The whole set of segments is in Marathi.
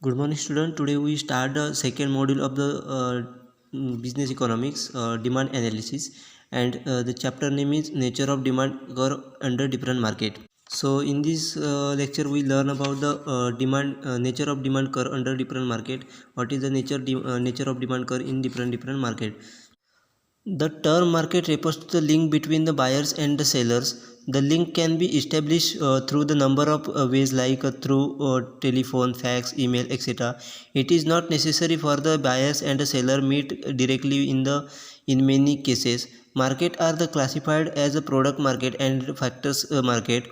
Good morning, student. Today we start the second module of the business economics, demand analysis, and the chapter name is nature of demand curve under different market. So in this lecture we learn about the nature of demand curve under different market. What is the nature of demand curve in different market? The term market refers to the link between the buyers and the sellers. The link can be established through the number of ways like through telephone, fax, email, etc. It is not necessary for the buyers and the seller meet directly in many cases. Market are the classified as a product market and factors market.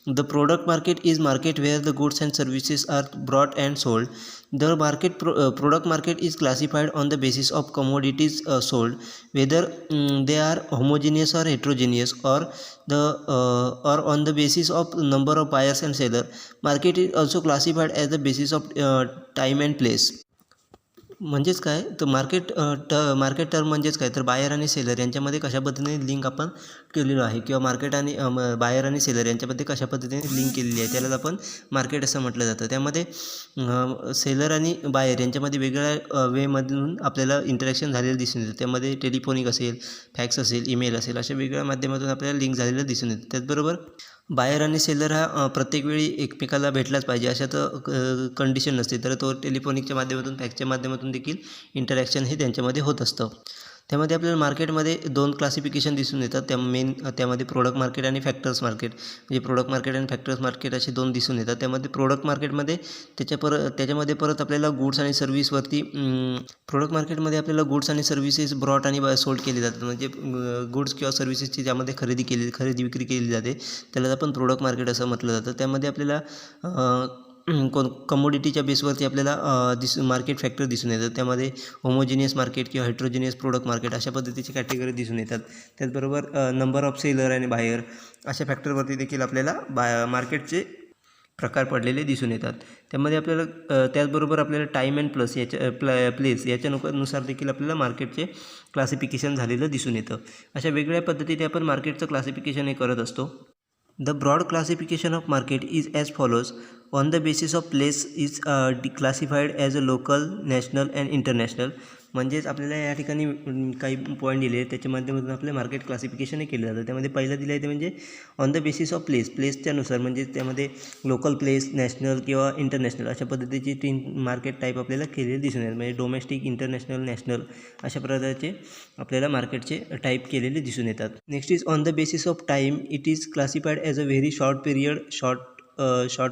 The product market is market where the goods and services are bought and sold. The product market is classified on the basis of commodities sold, whether they are homogeneous or heterogeneous, or on the basis of number of buyers and seller. Market is also classified as the basis of time and place. म्हणजेच काय तर मार्केट टर्म म्हणजेच काय तर बायर आणि सेलर यांच्यामध्ये कशा पद्धतीने लिंक आपण केलेलो आहे, किंवा मार्केट आणि बायर आणि सेलर यांच्यामध्ये कशा पद्धतीने लिंक केलेली आहे त्यालाच आपण मार्केट असं म्हटलं जातं. त्यामध्ये सेलर आणि बायर यांच्यामध्ये वेगवेगळ्या वेमधून आपल्याला इंटरॅक्शन झालेलं दिसून येतं. त्यामध्ये टेलिफोनिक असेल, फॅक्स असेल, ईमेल असेल, अशा वेगवेगळ्या माध्यमातून आपल्याला लिंक झालेलं दिसून येतं. त्याचबरोबर बायर आणि सेलर हा प्रत्येक वेळी एकमेकाला भेटलाच पाहिजे अशा तर कंडिशन नसते, तर तो टेलिफोनिकच्या माध्यमातून, फॅक्सच्या माध्यमातून देखील इंटरॅक्शन हे त्यांच्यामध्ये होत असतं. त्यामध्ये आपल्याला मार्केटमध्ये दोन क्लासिफिकेशन दिसून येतात. त्यामध्ये प्रोडक्ट मार्केट आणि फॅक्टर्स मार्केट, म्हणजे प्रोडक्ट मार्केट आणि फॅक्टर्स मार्केट असे दोन दिसून येतात. त्यामध्ये प्रोडक्ट मार्केटमध्ये त्याच्यामध्ये परत आपल्याला गुड्स आणि सर्व्हिसवरती प्रोडक्ट मार्केटमध्ये आपल्याला गुड्स आणि सर्व्हिसेस ब्रॉट आणि सोल्ड केले जातात. म्हणजे गुड्स किंवा सर्व्हिसेसची ज्यामध्ये खरेदी विक्री केली जाते त्याला आपण प्रोडक्ट मार्केट असं म्हटलं जातं. त्यामध्ये आपल्याला कमोडिटीच्या बेसवरती आपल्याला मार्केट फॅक्टर दिसून येतात. त्यामध्ये होमोजिनियस मार्केट किंवा हेट्रोजिनियस प्रोडक्ट मार्केट अशा पद्धतीची कॅटेगरी दिसून येतात. त्याचबरोबर नंबर ऑफ सेलर आणि बायर अशा फॅक्टरवरती देखील आपल्याला मार्केटचे प्रकार पडलेले दिसून येतात. त्यामध्ये आपल्याला त्याचबरोबर आपल्याला टाईम अँड प्लेस याच्यानुसार देखील आपल्याला मार्केटचे क्लासिफिकेशन झालेलं दिसून येतं. अशा वेगवेगळ्या पद्धतीने आपण मार्केटचं क्लासिफिकेशन हे करत असतो. The broad classification of market is as follows. On the basis of place is classified as a local, national and international. म्हणजेच आपल्याला या ठिकाणी काही पॉईंट दिले त्याच्या माध्यमातून आपलं मार्केट क्लासिफिकेशन हे केलं जातं. त्यामध्ये पहिलं दिलं आहे ते म्हणजे ऑन द बेसिस ऑफ प्लेसच्यानुसार, म्हणजे त्यामध्ये लोकल प्लेस, नॅशनल किंवा इंटरनॅशनल अशा पद्धतीची 3 मार्केट टाईप आपल्याला केलेले दिसून येतात. म्हणजे डोमेस्टिक, इंटरनॅशनल, नॅशनल अशा प्रकारचे आपल्याला मार्केटचे टाईप केलेले दिसून येतात. Next is on the basis of time. It is classified as a very short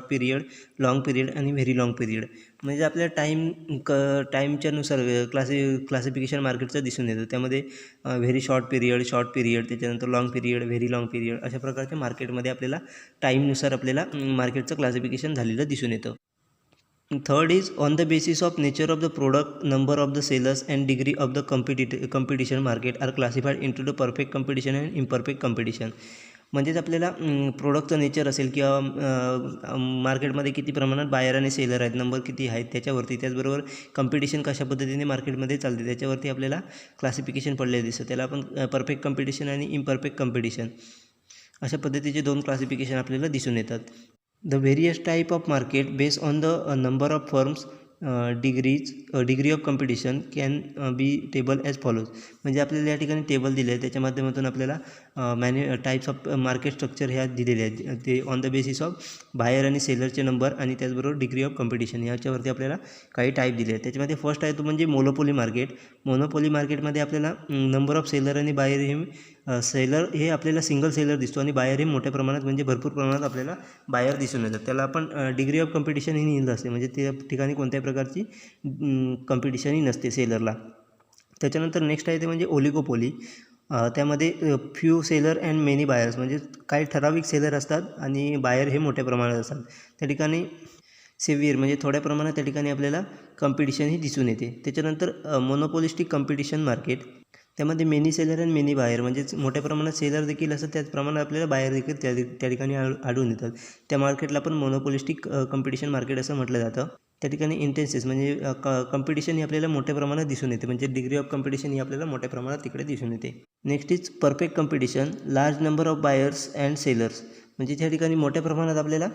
period, long period आणि व्हेरी लाँग पिरियड. म्हणजे आपल्या टाईमच्यानुसार क्लासिफिकेशन मार्केटचं दिसून येतं. त्यामध्ये व्हेरी शॉर्ट पिरियड, त्याच्यानंतर long period, very long period अशा प्रकारच्या मार्केटमध्ये आपल्याला टाईमनुसार आपल्याला मार्केटचं क्लासिफिकेशन झालेलं दिसून येतं. Third is on the basis of nature of the product, number of the sellers and degree of the competition market are classified into the perfect competition and imperfect competition. म्हणजेच आपल्याला प्रोडक्टचं नेचर असेल किंवा मार्केटमध्ये किती प्रमाणात बायर आणि सेलर आहेत, नंबर किती आहेत त्याच्यावरती, त्याचबरोबर कॉम्पिटिशन कशा पद्धतीने मार्केटमध्ये चालते त्याच्यावरती आपल्याला क्लासिफिकेशन पडलेलं दिसतं. त्याला आपण परफेक्ट कॉम्पिटिशन आणि इम्परफेक्ट कॉम्पिटिशन अशा पद्धतीचे 2 क्लासिफिकेशन आपल्याला दिसून येतात. The various type of market based on the number of firms, degree of competition can be table as follows. म्हणजे आपल्याला या ठिकाणी टेबल दिले आहे, त्याच्या माध्यमातून आपल्याला टाईप्स ऑफ मार्केट स्ट्रक्चर ह्या दिलेले आहेत. ते on the basis of buyer आणि सेलरचे नंबर आणि त्याचबरोबर डिग्री ऑफ कॉम्पिटिशन याच्यावरती आपल्याला काही टाईप दिले आहेत. त्याच्यामध्ये फर्स्ट आहे तो म्हणजे मोनोपोली मार्केट. मोनोपोली मार्केटमध्ये आपल्याला नंबर ऑफ सेलर आणि बायर हे सेलर हे आपल्याला सिंगल सेलर दिसतो आणि बायर हे मोठ्या प्रमाणात म्हणजे भरपूर प्रमाणात आपल्याला बायर दिसून येतात. त्याला आपण डिग्री ऑफ कॉम्पिटिशन ही निहित असते, म्हणजे त्या ठिकाणी कोणत्याही प्रकारची कॉम्पिटिशनही नसते सेलरला. त्याच्यानंतर नेक्स्ट आहे ते म्हणजे ओलिगोपोली. त्यामध्ये few seller and many buyers, म्हणजे काही ठराविक सेलर असतात आणि बायर हे मोठ्या प्रमाणात असतात. त्या ठिकाणी सेव्हिअर म्हणजे थोड्या प्रमाणात त्या ठिकाणी आपल्याला कॉम्पिटिशन ही दिसून येते. त्याच्यानंतर मोनोपोलिस्टिक कॉम्पिटिशन मार्केट. त्यामध्ये many seller and many buyer, म्हणजेच मोठ्या प्रमाणात सेलर देखील असतात, त्याचप्रमाणे आपल्याला बायर देखील त्या ठिकाणी आढळून येतात. त्या मार्केटला आपण मोनोपोलिस्टिक कॉम्पिटिशन मार्केट असं म्हटलं जातं. त्या ठिकाणी इंटेन्सेस म्हणजे कॉम्पिटिशन ही आपल्याला मोठ्या प्रमाणात दिसून येते, म्हणजे डिग्री ऑफ कॉम्पिटिशन ही आपल्याला मोठ्या प्रमाणात तिकडे दिसून येते. Next is perfect competition. Large number of buyers and sellers, म्हणजे त्या ठिकाणी मोठ्या प्रमाणात आपल्याला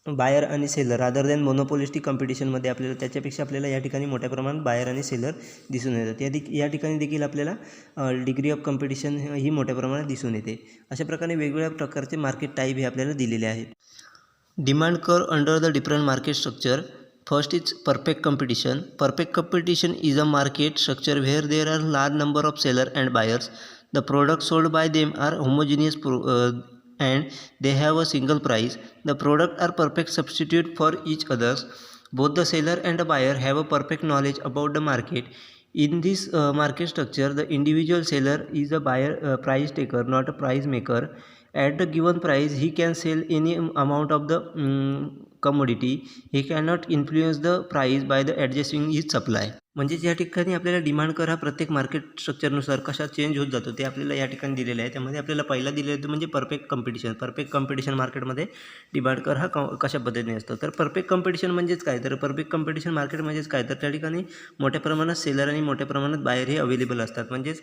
बायर आणि सेलर रादर दॅन मोनोपोलिस्टिक कॉम्पिटिशनमध्ये आपल्याला त्याच्यापेक्षा आपल्याला या ठिकाणी मोठ्या प्रमाणात बायर आणि सेलर दिसून येतात. या ठिकाणी देखील आपल्याला डिग्री ऑफ कॉम्पिटिशन ही मोठ्या प्रमाणात दिसून येते. अशा प्रकारे वेगवेगळ्या प्रकारचे मार्केट टाईप हे आपल्याला दिलेले आहेत. Demand curve under the different market structure. First is perfect competition. Perfect competition is a market structure where there are large number of sellers and buyers. The products sold by them are homogeneous and they have a single price. The products are perfect substitute for each others. Both the seller and the buyer have a perfect knowledge about the market. In this market structure, the individual seller is a buyer price taker, not a price maker. At the given price, he can sell any amount of the commodity. He cannot influence the price by the adjusting his supply. म्हणजेच या ठिकाणी आपल्याला डिमांड कर हा प्रत्येक मार्केट स्ट्रक्चरनुसार कशा चेंज होत जातो ते आपल्याला या ठिकाणी दिलेलं आहे. त्यामध्ये आपल्याला पहिला दिलेलं आहे म्हणजे परफेक्ट कॉम्पिटिशन. परफेक्ट कॉम्पिटिशन मार्केटमध्ये डिमांड कर हा कशा पद्धतीने असतो. तर परफेक्ट कॉम्पिटिशन म्हणजेच काय, तर परफेक्ट कॉम्पिटिशन मार्केट म्हणजेच काय, तर त्या ठिकाणी मोठ्या प्रमाणात सेलर आणि मोठ्या प्रमाणात बायर हे अवेलेबल असतात. म्हणजेच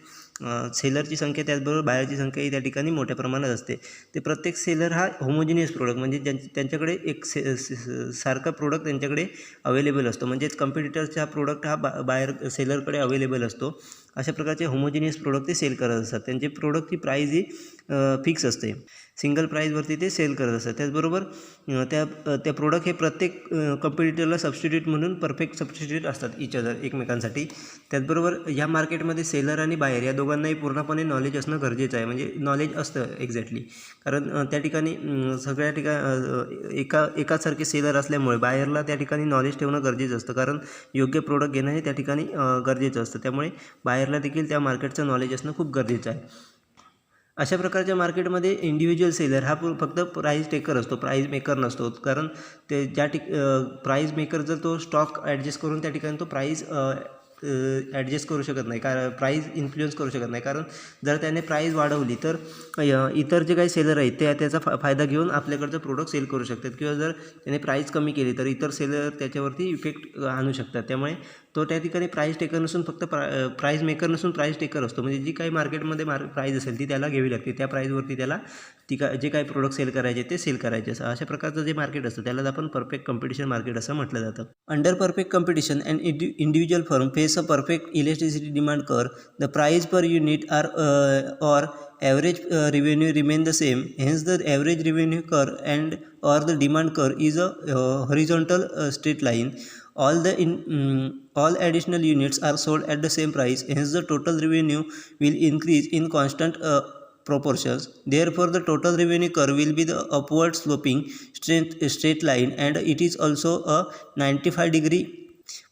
सेलरची संख्या त्याचबरोबर बायरची संख्या ही त्या ठिकाणी मोठ्या प्रमाणात असते. ते प्रत्येक सेलर हा होमोजिनियस प्रोडक्ट म्हणजे त्यांच्याकडे एक सारखा प्रोडक्ट त्यांच्याकडे अवेलेबल असतो. म्हणजेच कॉम्पिटिटरचा प्रोडक्ट हा बायर सेलरकडे अवेलेबल असतो. अशा प्रकारचे होमोजिनियस प्रोडक्ट ते सेल करत असतात. त्यांचे प्रोडक्टची प्राईज ही फिक्स असते. सिंगल प्राईजवरती ते सेल करत असतात. त्याचबरोबर त्या प्रोडक्ट हे प्रत्येक कॉम्पिटिटरला सबस्टिट्यूट म्हणून परफेक्ट सबस्टिट्यूट असतात इच अदर एकमेकांसाठी. त्याचबरोबर या मार्केटमध्ये सेलर आणि बायर या दोघांनाही पूर्णपणे नॉलेज असणं गरजेचं आहे. म्हणजे नॉलेज असतं एक्झॅक्टली, कारण त्या ठिकाणी सगळ्या ठिकाणी एकासारखे सेलर असल्यामुळे बायरला त्या ठिकाणी नॉलेज ठेवणं गरजेचं असतं, कारण योग्य प्रोडक्ट घेणं हे त्या ठिकाणी गरजेचं असतं. त्यामुळे बायरला देखील त्या मार्केटचं नॉलेज असणं खूप गरजेचं आहे. अशा प्रकारच्या मार्केटमध्ये इंडिव्हिज्युअल सेलर हा फक्त प्राईज टेकर असतो, प्राईज मेकर नसतो. कारण ते प्राईज मेकर जर तो स्टॉक ॲडजस्ट करून त्या ठिकाणी तो प्राईज ॲडजस्ट करू शकत नाही, कारण प्राईज इन्फ्लुअन्स करू शकत नाही. कारण जर त्याने प्राईज वाढवली तर इतर जे काही सेलर आहेत ते त्याचा फायदा घेऊन आपल्याकडचं प्रोडक्ट सेल करू शकतात, किंवा जर त्याने प्राईज कमी केली तर इतर सेलर त्याच्यावरती इफेक्ट आणू शकतात. त्यामुळे तो त्या ठिकाणी प्राईज टेकर नसून फक्त प्राईज मेकर नसून प्राईज टेकर असतो. म्हणजे जी काही मार्केटमध्ये प्राईज असेल ती त्याला घ्यावी लागते. त्या प्राईजवरती त्याला जे काही प्रोडक्ट सेल करायचे ते सेल करायचे असं. अशा प्रकारचं जे मार्केट असतं त्यालाच आपण परफेक्ट कॉम्पिटिशन मार्केट असं म्हटलं जातं. Under perfect competition and individual firm face a perfect elasticity demand curve. The price per unit or average revenue remain the same. Hence the average revenue curve and or the demand curve is a horizontal straight line. All additional units are sold at the same price. Hence the total revenue will increase in constant proportions. Therefore the total revenue curve will be the upward sloping straight line, and it is also a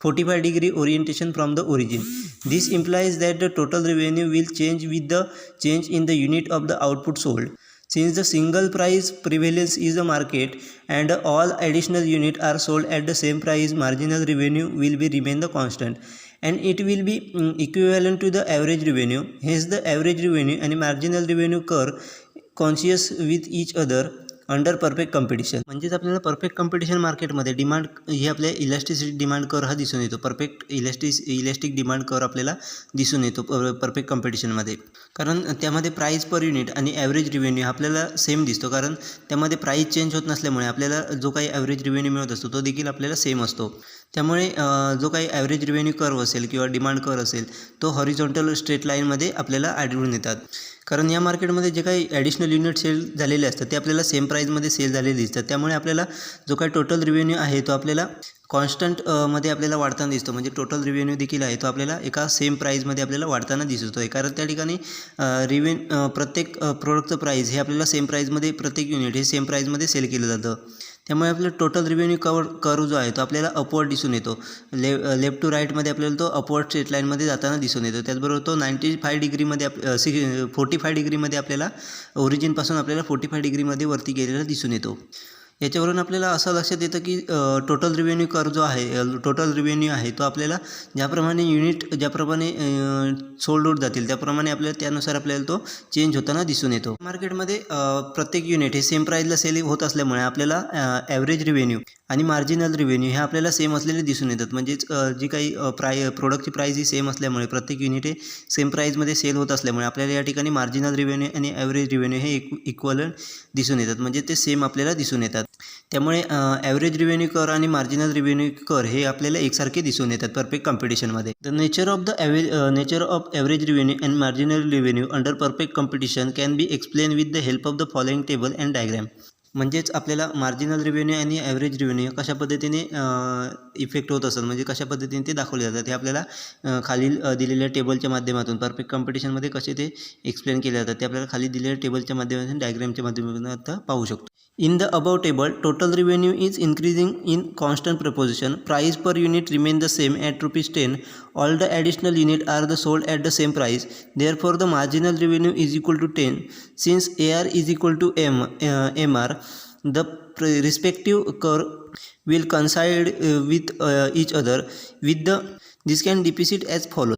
45-degree orientation from the origin. This implies that the total revenue will change with the change in the unit of the output sold. Since the single price prevalence is a market and all additional units are sold at the same price, marginal revenue will be remain the constant, and it will be equivalent to the average revenue. Hence the average revenue and marginal revenue curve conscious with each other under perfect competition. म्हणजेच आपल्याला परफेक्ट कॉम्पिटिशन मार्केटमध्ये डिमांड ही आपल्या इलॅस्टिसिटी डिमांड कर हा दिसून येतो. परफेक्ट इलॅस्टिक डिमांड कर आपल्याला दिसून येतो परफेक्ट कॉम्पिटिशनमध्ये, कारण त्यामध्ये प्राईस पर युनिट आणि ॲव्हरेज रिव्हेन्यू आपल्याला सेम दिसतो. कारण त्यामध्ये प्राईस चेंज होत नसल्यामुळे आपल्याला जो काही ॲव्हरेज रिव्हेन्यू मिळत असतो तो देखील आपल्याला सेम असतो. त्यामुळे जो काही ॲव्हरेज रिव्हेन्यू कर्व असेल किंवा डिमांड कर असेल तो हॉरिझॉन्टल स्ट्रेट लाईनमध्ये आपल्याला आढळून येतात. कारण या मार्केटमध्ये जे काही ॲडिशनल युनिट सेल झालेले असतात ते आपल्याला सेम प्राईजमध्ये सेल झालेले दिसतात. त्यामुळे आपल्याला जो काही टोटल रिव्हेन्यू आहे तो आपल्याला कॉन्स्टंट मध्ये आपल्याला वाढताना दिसतो. म्हणजे टोटल रिव्हेन्यू देखील आहे तो आपल्याला एका सेम प्राईजमध्ये आपल्याला वाढताना दिसतो आहे. कारण त्या ठिकाणी प्रत्येक प्रोडक्टचं प्राईज हे आपल्याला सेम प्राईजमध्ये प्रत्येक युनिट हे सेम प्राईजमध्ये सेल केलं जातं. त्यामुळे आपलं टोटल रिव्हेन्यू कर्व जो आहे तो आपल्याला अपवर्ड दिसून येतो. लेफ्ट टू राईटमध्ये आपल्याला तो अपवर्ड स्ट्रेट लाईनमध्ये जाताना दिसून येतो. त्याचबरोबर तो 45 डिग्रीमध्ये 45 डिग्रीमध्ये आपल्याला ओरिजिनपासून आपल्याला 45 डिग्रीमध्ये वरती गेलेला दिसून येतो. याच्यावरून आपल्याला असं लक्षात येतं की टोटल रिव्हेन्यू कर्व जो आहे टोटल रिव्हेन्यू आहे तो आपल्याला ज्याप्रमाणे युनिट ज्याप्रमाणे सोल्ड आउट जातील त्याप्रमाणे आपल्याला त्यानुसार आपल्याला तो चेंज होताना दिसून येतो. मार्केटमध्ये प्रत्येक युनिट हे सेम प्राईजला सेल होत असल्यामुळे आपल्याला ॲव्हरेज रिव्हेन्यू आणि मार्जिनल रिव्हेन्यू हे आपल्याला सेम असलेले दिसून येतात. म्हणजेच जी काही प्रोडक्टची प्राईज ही सेम असल्यामुळे प्रत्येक युनिट हे सेम प्राईजमध्ये सेल होत असल्यामुळे आपल्याला या ठिकाणी मार्जिनल रिव्हेन्यू आणि ॲव्हरेज रिव्हेन्यू हे इक्वलंट दिसून येतात. म्हणजे ते सेम आपल्याला दिसून येतात. त्यामुळे ॲव्हरेज रिव्हेन्यू कर आणि मार्जिनल रिव्हेन्यू कर हे आपल्याला एकसारखे दिसून येतात परफेक्ट कॉम्पिटिशनमध्ये. The nature of average revenue and marginal revenue under perfect competition can be explain with the help of the following table and diagram. म्हणजेच आपल्याला मार्जिनल रिव्हेन्यू आणि ॲव्हरेज रिव्हेन्यू कशा पद्धतीने इफेक्ट होत असेल, म्हणजे कशा पद्धतीने ते दाखवले जातात हे आपल्याला खालील दिलेल्या टेबलच्या माध्यमातून परफेक्ट कॉम्पिटिशनमध्ये कसे ते एक्सप्लेन केले जातात ते आपल्याला खाली दिलेल्या टेबलच्या माध्यमातून डायग्रामच्या माध्यमातून आता पाहू शकतो. In the above table, total revenue is increasing in constant proportion. Price per unit remain the same at ₹10. All the additional units are sold at the same price. Therefore, the marginal revenue is equal to 10. Since AR is equal to MR, the respective curve will coincide with each other. This can depict as follows.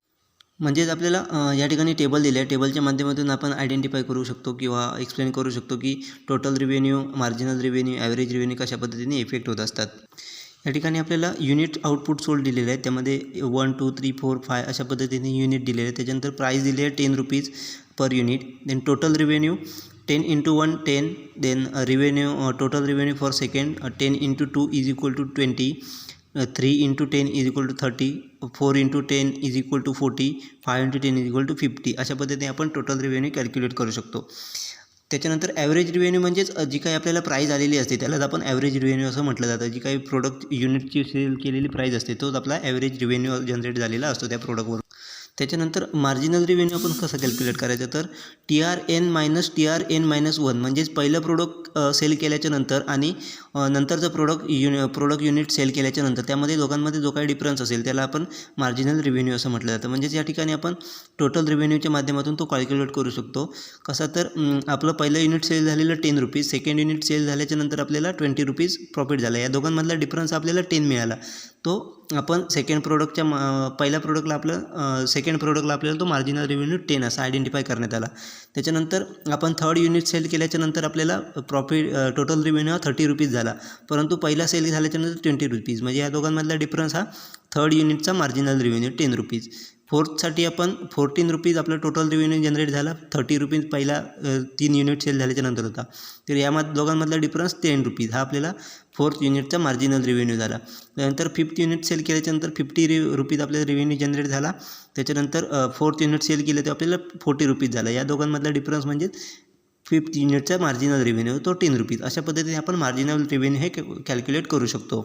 म्हणजेच आपल्याला या ठिकाणी टेबल दिले आहे, टेबलच्या माध्यमातून आपण आयडेंटिफाय करू शकतो किंवा एक्सप्लेन करू शकतो की total revenue, marginal revenue, average revenue कशा पद्धतीने इफेक्ट होत असतात. या ठिकाणी आपल्याला युनिट आउटपुट सोल्ड दिलेले आहे, त्यामध्ये 1, 2, 3, 4, 5 अशा पद्धतीने युनिट दिलेले आहे. त्याच्यानंतर प्राईस दिली आहे ₹10 per unit. Then total revenue 10 × 1 10. Then total revenue for second 10 × 2 is equal to 20. 3 × 10 is equal to 30. 4 × 10 is equal to 40. 5 × 10 is equal to 50. अशा पद्धतीने आपण टोटल रिव्हेन्यू कॅल्क्युलेट करू शकतो. त्याच्यानंतर ॲव्हरेज रिव्हेन्यू म्हणजेच जी काही आपल्याला प्राईज आलेली असते त्यालाच आपण ॲव्हरेज रिव्हेन्यू असं म्हटलं जातं. जी काही प्रोडक्ट युनिटची सेल केलेली प्राईज असते तोच आपला ॲव्हरेज रिव्हेन्यू जनरेट झालेला असतो त्या प्रोडक्टवर. त्याच्यानंतर मार्जिनल रिव्हेन्यू आपण कसं कॅल्क्युलेट करायचं, तर TRN-1 म्हणजेच पहिलं प्रोडक्ट सेल केल्याच्या नंतर आणि नंतरचं प्रोडक्ट युनिट सेल केल्याच्या नंतर त्यामध्ये दोघांमध्ये जो काही डिफरन्स असेल त्याला आपण मार्जिनल रिव्हेन्यू असं म्हटलं जातं. म्हणजेच या ठिकाणी आपण टोटल रिव्हेन्यूच्या माध्यमातून तो कॅल्क्युलेट करू शकतो. कसा, तर आपलं पहिलं युनिट सेल झालेलं ₹10, सेकंड युनिट सेल झाल्याच्या नंतर आपल्याला ₹20 प्रॉफिट झाला. या दोघांमधला डिफरन्स आपल्याला 10 मिळाला. तो आपण सेकंड प्रोडक्टच्या पहिल्या प्रोडक्टला सेकंड प्रोडक्टला आपल्याला तो मार्जिनल रिव्हेन्यू 10 असा आयडेंटिफाय करण्यात आला. त्याच्यानंतर आपण थर्ड युनिट सेल केल्याच्या नंतर आपल्याला टोटल रिव्हेन्यू हा ₹30 झाला, परंतु पहिला सेल झाल्याच्यानंतर ₹20. म्हणजे या दोघांमधला डिफरन्स हा थर्ड युनिटचा मार्जिनल रिव्हेन्यू ₹10. फोर्थसाठी आपण ₹14 आपला टोटल रिव्हेन्यू जनरेट झाला. ₹30 पहिला 3 युनिट सेल झाल्याच्या नंतर होता. तर या दोघांमधला डिफरन्स ₹10 हा आपल्याला फोर्थ युनिटचा मार्जिनल रिव्हेन्यू झाला. त्यानंतर फिफ्थ युनिट सेल केल्याच्यानंतर ₹50 आपल्याला रिव्हेन्यू जनरेट झाला. त्याच्यानंतर फोर्थ युनिट सेल केलं तर आपल्याला ₹40 झाला. या दोघांमधला डिफरन्स म्हणजे फिफ्थ युनिटचा मार्जिनल रिव्हेन्यू तो ₹10. अशा पद्धतीने आपण मार्जिनल रिव्हेन्यू हे कॅल्क्युलेट करू शकतो.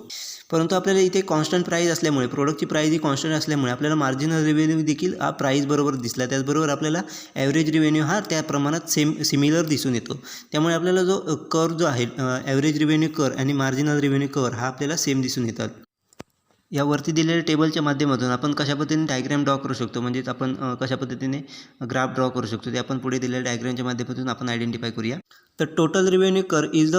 परंतु आपल्याला इथे कॉन्स्टंट प्राईज असल्यामुळे, प्रोडक्टची प्राईज ही कॉन्स्टंट असल्यामुळे आपल्याला मार्जिनल रिव्हेन्यू देखील हा प्राईज बरोबर दिसला. त्याचबरोबर आपल्याला ॲव्हरेज रिव्हेन्यू हा त्या प्रमाणात सिमिलर दिसून येतो. त्यामुळे आपल्याला जो कर जो आहे ॲव्हरेज रिव्हेन्यू कर आणि मार्जिनल रिव्हेन्यू कर हा आपल्याला सेम दिसून येतात. यावरती दिलेल्या टेबलच्या माध्यमातून आपण कशा पद्धतीने डायग्राम ड्रॉ करू शकतो, म्हणजेच आपण कशा पद्धतीने ग्राफ ड्रॉ करू शकतो ते आपण पुढे दिलेल्या डायग्रामच्या माध्यमातून आपण आयडेंटिफाय करूया. तर टोटल रिव्हेन्यू कर is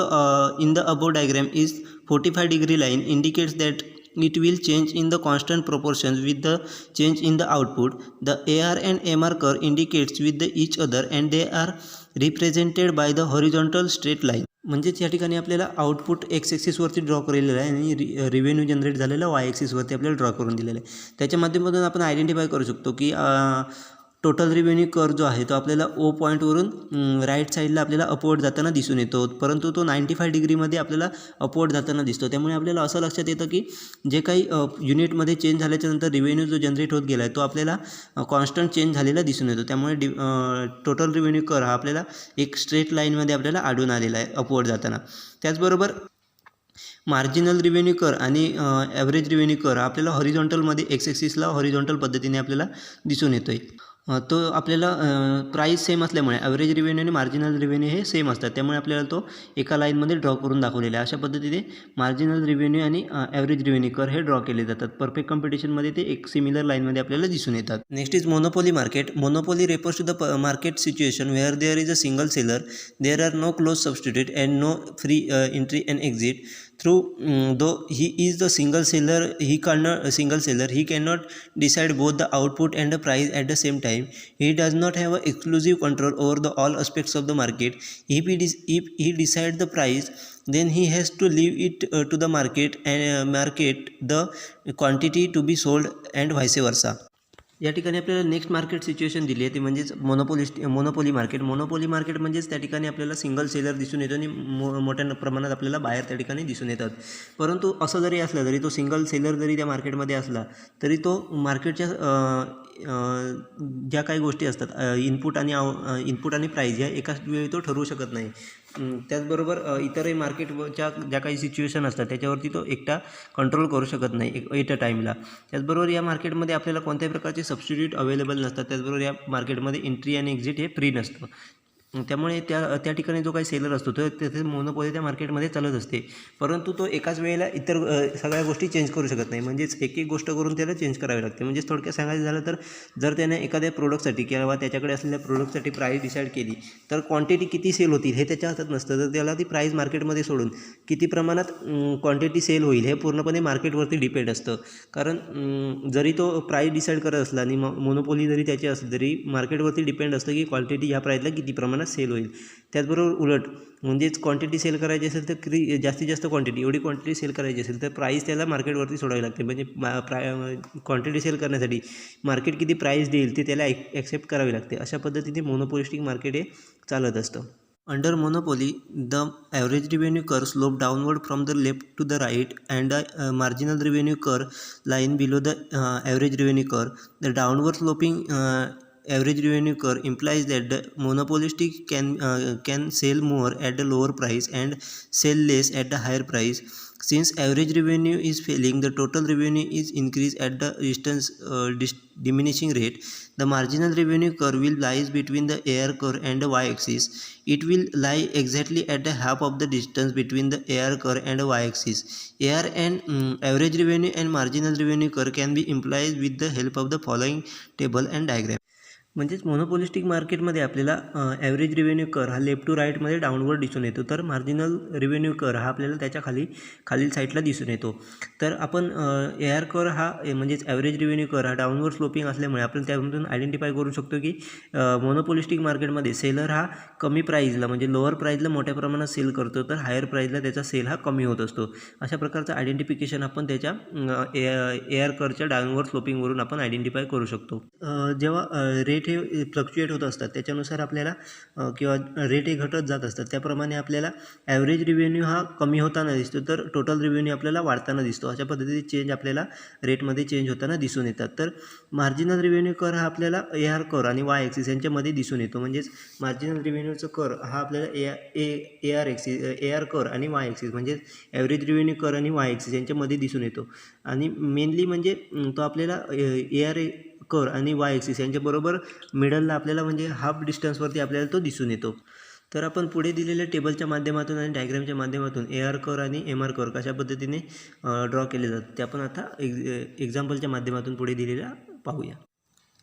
in the above diagram is 45° line indicates that it will change in the constant proportions with the change in the output. The AR and MR curve indicates with each other and they are represented by the horizontal straight line. म्हणजेच या ठिकाणी आपल्याला आउटपुट एक्स ॲक्सिसवरती ड्रॉ केलेलं आहे आणि रिव्हेन्यू जनरेट झालेला वाय ॲक्सिसवरती आपल्याला ड्रॉ करून दिलेलं आहे. त्याच्या माध्यमातून आपण आयडेंटिफाय करू शकतो की टोटल रिव्हेन्यू कर जो आहे तो आपल्याला O पॉईंटवरून राईट साईडला आपल्याला अपवर्ड जाताना दिसून येतो, परंतु तो 95°मध्ये आपल्याला अपवर्ड जाताना दिसतो. त्यामुळे आपल्याला असं लक्षात येतं की जे काही युनिटमध्ये चेंज झाल्याच्यानंतर रिव्हेन्यू जो जनरेट होत गेला आहे तो आपल्याला कॉन्स्टंट चेंज झालेला दिसून येतो. त्यामुळे टोटल रिव्हेन्यू कर हा आपल्याला एक स्ट्रेट लाईनमध्ये आपल्याला आढळून आलेला आहे अपवर्ड जाताना. त्याचबरोबर मार्जिनल रिव्हेन्यू कर आणि ॲव्हरेज रिव्हेन्यू कर आपल्याला हॉरिझॉन्टलमध्ये एक्स ॲक्सिसला हॉरिझॉन्टल पद्धतीने आपल्याला दिसून येतो आहे. तो आपल्याला प्राईस सेम असल्यामुळे ॲव्हरेज रिव्हेन्यू आणि मार्जिनल रिव्हेन्यू हे सेम असतात. त्यामुळे आपल्याला तो एका लाईनमध्ये ड्रॉ करून दाखवलेला आहे. अशा पद्धतीने मार्जिनल रिव्हेन्यू आणि ॲव्हरेज रिव्हेन्यू कर हे ड्रॉ केले जातात. परफेक्ट कॉम्पिटिशनमध्ये ते एक सिमिलर लाईनमध्ये आपल्याला दिसून येतात. Next is monopoly market. Monopoly refers to the market situation where there is a single seller, there are no close substitute and no free entry and exit. Though he is the single seller, he cannot decide both the output and the price at the same time. He does not have a exclusive control over the all aspects of the market. If he decides the price, then he has to leave it to the market and market the quantity to be sold and vice versa. या ठिकाणी आपल्याला नेक्स्ट मार्केट सिच्युएशन दिली आहे, ती म्हणजेच मोनोपोली मार्केट. मोनोपोली मार्केट म्हणजेच त्या ठिकाणी आपल्याला सिंगल सेलर दिसून येतो आणि मोठ्या प्रमाणात आपल्याला बाहेर त्या ठिकाणी दिसून येतात. परंतु असं जरी असलं, जरी तो सिंगल सेलर जरी त्या मार्केटमध्ये असला, तरी तो मार्केटच्या ज्या काही गोष्टी असतात, इनपुट आणि प्राईज या एकाच वेळी तो ठरवू शकत नाही. त्याचबरोबर इतरही मार्केटच्या ज्या काही सिच्युएशन असतात त्याच्यावरती तो एकटा कंट्रोल करू शकत नाही एट अ टाईमला. त्याचबरोबर या मार्केटमध्ये आपल्याला कोणत्याही प्रकारचे सबस्टिट्यूट अवेलेबल नसतात. त्याचबरोबर या मार्केटमध्ये एंट्री आणि एक्झिट हे फ्री नसतं. त्यामुळे त्या ठिकाणी जो काही सेलर असतो तो त्याचे मोनोपोली त्या मार्केटमध्ये चालत असते. परंतु तो एकाच वेळेला इतर सगळ्या गोष्टी चेंज करू शकत नाही. म्हणजेच एक एक गोष्ट करून त्याला चेंज करावी लागते. म्हणजेच थोडक्यात सांगायचं झालं तर जर त्याने एखाद्या प्रोडक्टसाठी किंवा त्याच्याकडे असलेल्या प्रोडक्टसाठी प्राईस डिसाईड केली, तर क्वांटिटी किती सेल होतील हे त्याच्या हातात नसतं. तर त्याला ती प्राईस मार्केटमध्ये सोडून किती प्रमाणात क्वांटिटी सेल होईल हे पूर्णपणे मार्केटवरती डिपेंड असतं. कारण जरी तो प्राईस डिसाईड करत असला आणि मोनोपोली जरी त्याची असली तरी मार्केटवरती डिपेंड असतं की क्वांटिटी ह्या प्राईसला किती प्रमाणात सेल होईल. त्याचबरोबर उलट म्हणजेच क्वांटिटी सेल करायची असेल तर जास्तीत जास्त एवढी क्वांटिटी सेल करायची असेल तर प्राईस त्याला मार्केटवरती सोडावी लागते. म्हणजे क्वांटिटी सेल करण्यासाठी मार्केट किती प्राईस देईल ते त्याला ॲक्सेप्ट करावी लागते. अशा पद्धतीने मोनोपोलिस्टिक मार्केट हे चालत असतं. Under monopoly, the average revenue curve slopes downward from the left to the right, and the marginal revenue curve line below the average revenue curve. The downward sloping average revenue curve implies that the monopolistic can sell more at the lower price and sell less at the higher price. Since average revenue is falling, the total revenue is increased at the diminishing rate. The marginal revenue curve will lies between the AR curve and the y-axis. It will lie exactly at the half of the distance between the AR curve and the y-axis. AR and average revenue and marginal revenue curve can be implied with the help of the following table and diagram. म्हणजेच मोनोपोलिस्टिक मार्केटमध्ये आपल्याला ॲव्हरेज रिव्हेन्यू कर हा लेफ्ट टू राईटमध्ये डाऊनवर्ड दिसून येतो, तर मार्जिनल रिव्हेन्यू कर हा आपल्याला त्याच्या खालील साईडला दिसून येतो. तर आपण AR कर हा म्हणजेच ॲव्हरेज रिव्हेन्यू कर हा डाऊनवर्ड स्लोपिंग असल्यामुळे आपण त्यामधून आयडेंटिफाय करू शकतो की मोनोपोलिस्टिक मार्केटमध्ये सेलर हा कमी प्राईजला म्हणजे लोअर प्राईजला मोठ्या प्रमाणात सेल करतो, तर हायर प्राईजला त्याचा सेल हा कमी होत असतो. अशा प्रकारचं आयडेंटिफिकेशन आपण त्याच्या AR करच्या डाऊनवर्ड स्लोपिंगवरून आपण आयडेंटिफाय करू शकतो. जेव्हा रेट हे फ्लक्च्युएट होत असतात त्याच्यानुसार आपल्याला किंवा रेट हे घटत जात असतात, त्याप्रमाणे आपल्याला ॲव्हरेज रिव्हेन्यू हा कमी होताना दिसतो, तर टोटल रिव्हेन्यू आपल्याला वाढताना दिसतो. अशा पद्धतीने चेंज आपल्याला रेटमध्ये चेंज होताना दिसून येतात. तर मार्जिनल रिव्हेन्यू कर हा आपल्याला AR कर आणि वाय ॲक्सिस यांच्यामध्ये दिसून येतो. म्हणजेच मार्जिनल रिव्हेन्यूचा कर हा आपल्याला AR कर आणि वाय ॲक्सिस म्हणजेच ॲव्हरेज रिव्हेन्यू कर आणि वाय ॲक्सिस यांच्यामध्ये दिसून येतो. आणि मेनली म्हणजे तो आपल्याला AR कर आणि वाय ॲक्सिस यांच्याबरोबर मिडलला आपल्याला म्हणजे हाफ डिस्टन्सवरती आपल्याला तो दिसून येतो. तर आपण पुढे दिलेल्या टेबलच्या माध्यमातून आणि डायग्रामच्या माध्यमातून AR कर आणि MR कर कशा पद्धतीने ड्रॉ केले जातात ते आपण आता एक्झाम्पलच्या माध्यमातून पुढे दिलेला पाहूया.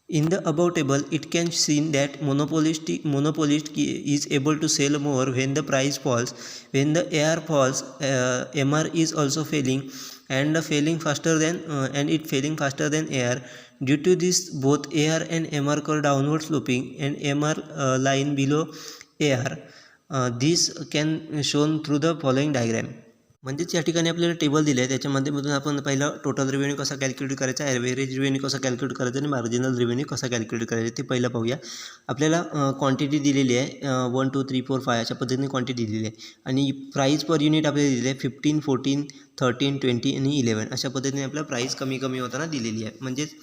In the above table, it can be seen that monopolist is able to sell more when the price falls. When the AR falls, MR is also falling and failing faster than AR. Due to this, both AR and MR curve downward sloping and MR line below AR. This can shown through the following diagram. म्हणजेच या ठिकाणी आपल्याला टेबल दिलं आहे, त्याच्या माध्यमातून आपण पहिला टोटल रिव्हेन्यू कसा कॅल्क्युलेट करायचा, ॲव्हरेज रिव्हेन्यू कसा कॅल्क्युलेट करायचा आणि मार्जिनल रिव्हेन्यू कसा कॅल्क्युलेट करायचा ते पहिलं पाहूया. आपल्याला क्वांटिटी दिलेली आहे 1 2 3 4 5 अशा पद्धतीने क्वांटिटी दिलेली आहे आणि प्राईस पर युनिट आपल्याला दिलेली आहे 15 14 13 20 आणि 11 अशा पद्धतीने आपल्याला प्राईस कमी होताना दिलेली आहे. म्हणजेच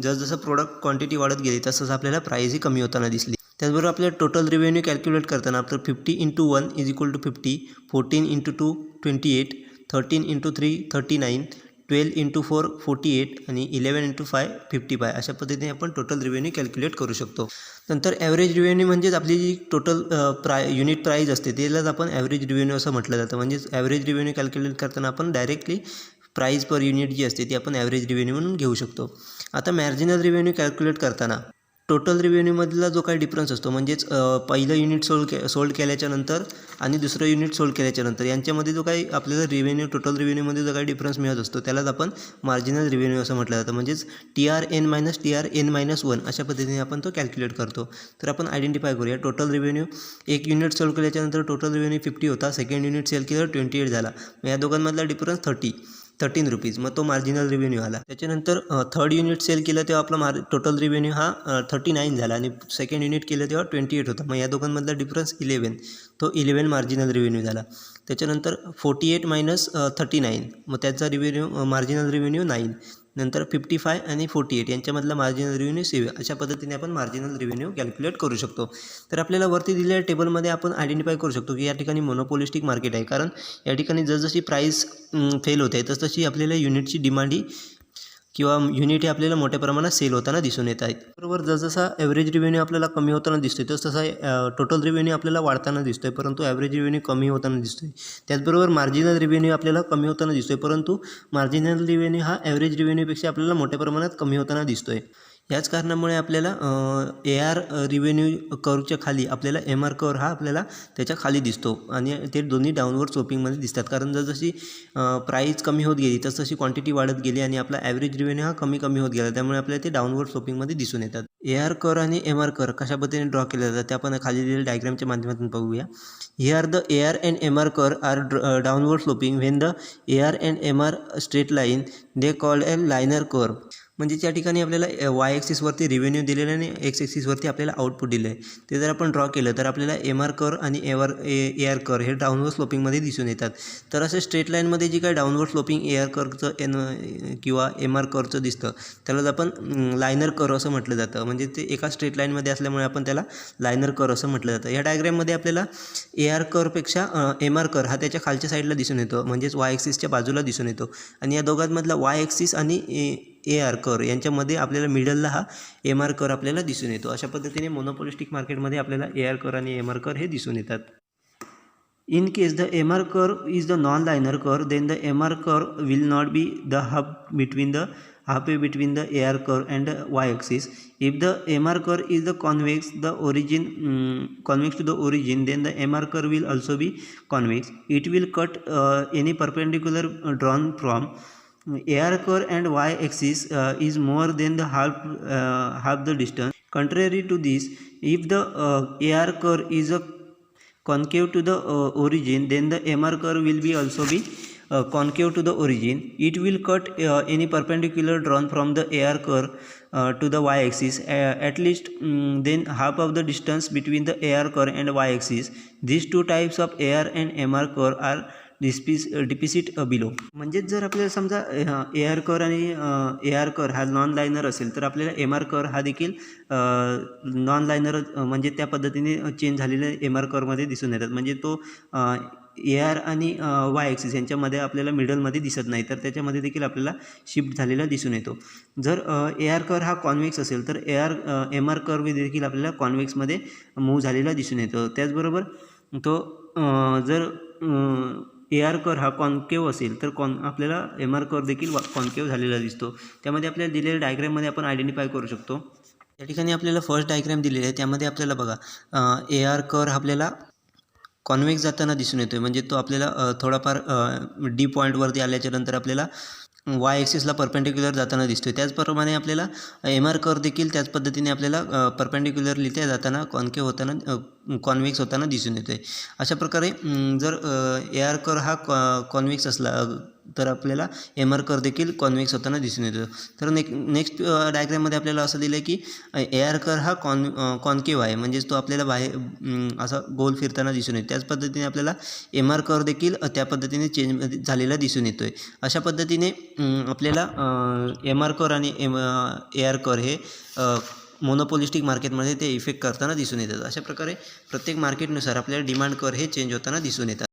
जसं प्रोडक्ट क्वांटिटी वाढत गेली तसंच आपल्याला प्राईसही कमी होताना दिसली. त्याचबरोबर आपल्याला टोटल रिव्हेन्यू कॅल्क्युलेट करताना आपलं 50 × 1 = 50, 14 × 2 28, 13 × 3 39, 12 × 4 48 आणि 11 × 5 55 अशा पद्धतीने आपण टोटल रिव्हेन्यू कॅल्क्युलेट करू शकतो. नंतर ॲव्हरेज रिव्हेन्यू म्हणजेच आपली जी टोटल युनिट प्राईज असते त्यालाच आपण ॲव्हरेज रिव्हेन्यू असं म्हटलं जातं. म्हणजेच ॲव्हरेज रिव्हेन्यू कॅल्क्युलेट करताना आपण डायरेक्टली प्राईज पर युनिट जी असते ती आपण ॲव्हरेज रिव्हेन्यू म्हणून घेऊ शकतो. आता मार्जिनल रिव्हेन्यू कॅल्क्युलेट करताना टोटल रिव्हेन्यूमधला जो काही डिफरन्स असतो म्हणजेच पहिलं युनिट सोल्ड केल्याच्या नंतर आणि दुसरं युनिट सोल्ड केल्याच्या नंतर यांच्यामध्ये जो काही आपल्याला टोटल रिव्हेन्यूमध्ये जो काही डिफरन्स मिळत असतो त्यालाच आपण मार्जिनल रिव्हेन्यू असं म्हटलं जातं. म्हणजेच TRN - TRN-1 अशा पद्धतीने आपण तो कॅल्क्युलेट करतो. तर आपण आयडेंटिफाय करूया. टोटल रिव्हेन्यू एक युनिट सोल्ड केल्याच्यानंतर टोटल रिव्हेन्यू 50 होता, सेकंड युनिट सेल केलं 28 झाला, या दोघांमधला डिफरन्स 30. 13 रुपीज, मग तो मार्जिनल रिव्हेन्यू आला. त्याच्यानंतर थर्ड युनिट सेल केलं तेव्हा आपला टोटल रिव्हेन्यू हा 39 झाला आणि सेकंड युनिट केलं तेव्हा 28 होता. मग या दोघांमधला डिफरन्स 11, तो 11 मार्जिनल रिव्हेन्यू झाला. त्याच्यानंतर 48 मायनस 39, मग त्याचा रिव्हेन्यू मार्जिनल रिव्हेन्यू 9. नंतर 55 आणि 48 यांच्यामधला मार्जिनल रिव्हेन्यू 7. अशा पद्धतीने आपण मार्जिनल रिव्हेन्यू कॅल्क्युलेट करू शकतो. तर आपल्याला वरती दिलेल्या टेबलमध्ये आपण आयडेंटिफाय करू शकतो की या ठिकाणी मोनोपोलिस्टिक मार्केट आहे, कारण या ठिकाणी जसजशी प्राईस फेल होते तसतशी आपल्याला युनिटची डिमांड ही किंवा युनिट हे आपल्याला मोठ्या प्रमाणात सेल होताना दिसून येत आहेत. बरोबर, जसजसा ॲव्हरेज रिव्हेन्यू आपल्याला कमी होताना दिसतोय तसतसा टोटल रिव्हेन्यू आपल्याला वाढताना दिसतोय, परंतु ॲव्हरेज रिव्हेन्यू कमी होताना दिसतोय. त्याचबरोबर मार्जिनल रिव्हेन्यू आपल्याला कमी होताना दिसतोय, परंतु मार्जिनल रिव्हेन्यू हा ॲव्हरेज रिव्हेन्यूपेक्षा आपल्याला मोठ्या प्रमाणात कमी होताना दिसतोय. याच कारणामुळे आपल्याला AR रिव्हेन्यू कर्वच्या खाली आपल्याला MR कर्व हा आपल्याला त्याच्या खाली दिसतो आणि ते दोन्ही डाऊनवर्ड स्लोपिंगमध्ये दिसतात, कारण जसजशी प्राईस कमी होत गेली तसतशी क्वांटिटी वाढत गेली आणि आपला ॲव्हरेज रिव्हेन्यू हा कमी होत गेला, त्यामुळे आपल्याला ते डाऊनवर्ड स्लोपिंगमध्ये दिसून येतात. AR कर्व आणि MR कर्व कशा पद्धतीने ड्रॉ केले जातात ते आपण खाली दिलेल्या डायग्रामच्या माध्यमातून बघूया. Here the AR and MR curve are downward sloping. When the AR and MR straight line, they called a linear curve. म्हणजे त्या ठिकाणी आपल्याला वाय ॲक्सिसवरती रिव्हेन्यू दिलेला आणि एक्स ॲक्सिसवरती आपल्याला आउटपुट दिलं आहे. ते जर आपण ड्रॉ केलं तर आपल्याला MR कर्व आणि AR कर्व हे डाऊनवर्ड स्लोपिंगमध्ये दिसून येतात. तर असं स्ट्रेट लाईनमध्ये जी काही डाऊनवर्ड स्लोपिंग AR कर्वचं किंवा MR कर्वचं दिसतं त्यालाच आपण लायनर कर्व असं म्हटलं जातं. म्हणजे ते एका स्ट्रेट लाईनमध्ये असल्यामुळे आपण त्याला लायनर कर्व असं म्हटलं जातं. या डायग्राममध्ये आपल्याला AR कर्वपेक्षा MR कर्व हा त्याच्या खालच्या साईडला दिसून येतो, म्हणजेच वाय ॲक्सिसच्या बाजूला दिसून येतो. आणि या दोघांमधला वाय ॲक्सिस आणि AR कर्व यांच्यामध्ये आपल्याला मिडलला हा MR कर्व आपल्याला दिसून येतो. अशा पद्धतीने मोनोपोलिस्टिक मार्केटमध्ये आपल्याला AR कर्व आणि MR कर्व हे दिसून येतात. In case the MR curve is the non-linear curve, then the MR curve will not be the halfway between the AR curve and the y-axis. If the MR curve is the convex to the origin, then the MR curve will also be convex. It will cut any perpendicular drawn from AR curve and y-axis is more than the half the distance. Contrary to this, if the AR curve is a concave to the origin, then the MR curve will be also be concave to the origin. It will cut any perpendicular drawn from the AR curve to the y-axis at least then half of the distance between the AR curve and y-axis. These two types of AR and MR curve are deficit below. म्हणजेच जर आपल्याला समजा AR कर्व आणि AR कर्व हा नॉन लायनर असेल तर आपल्याला MR कर्व हा देखील नॉन लायनर म्हणजे त्या पद्धतीने चेंज झालेल्या MR कर्वमध्ये दिसून येतात. म्हणजे तो AR आणि वाय ॲक्सिस यांच्यामध्ये आपल्याला मिडलमध्ये दिसत नाही, तर त्याच्यामध्ये देखील आपल्याला शिफ्ट झालेला दिसून येतो. जर AR कर्व हा कॉन्व्हेक्स असेल तर MR कर्व देखील आपल्याला कॉन्व्हेक्समध्ये मूव्ह झालेला दिसून येतो. त्याचबरोबर तो जर AR कर्व हा कॉन्केव असेल तर आपल्याला MR कर्व देखील कॉन्केव झालेला दिसतो. त्यामध्ये आपल्याला दिलेल्या डायग्राममध्ये आपण आयडेंटिफाय करू शकतो. या ठिकाणी आपल्याला फर्स्ट डायग्राम दिलेली आहे, त्यामध्ये आपल्याला बघा AR कर्व आपल्याला कॉन्व्हेक्स जाताना दिसून येतो, म्हणजे तो आपल्याला थोडाफार डी पॉईंटवरती आल्याच्यानंतर आपल्याला वाय ॲक्सिसला परपेंडिक्युलर जाताना दिसतो. त्याचप्रमाणे आपल्याला MR कर्व देखील त्याच पद्धतीने आपल्याला परपेंडिक्युलरलित्या जाताना कॉन्व्हेक्स होताना दिसून येतो आहे. अशा प्रकारे जर AR कर्व हा कॉन्व्हेक्स असला तर आपल्याला MR कर्व देखील कॉन्व्हेक्स होताना दिसून येतो. तर नेक्स्ट डायग्राममध्ये आपल्याला असं दिलं आहे की AR कर्व हा कॉन्केव आहे, म्हणजेच तो आपल्याला बाहेर असा गोल फिरताना दिसून येतो. त्याच पद्धतीने आपल्याला MR कर्व देखील त्या पद्धतीने चेंज झालेला दिसून येतो आहे. अशा पद्धतीने आपल्याला MR कर्व आणि AR कर्व हे मोनोपोलिस्टिक मार्केटमध्ये ते इफेक्ट करताना दिसून येतात. अशा प्रकारे प्रत्येक मार्केटनुसार आपल्याला डिमांड कर्व हे चेंज होताना दिसून येतात.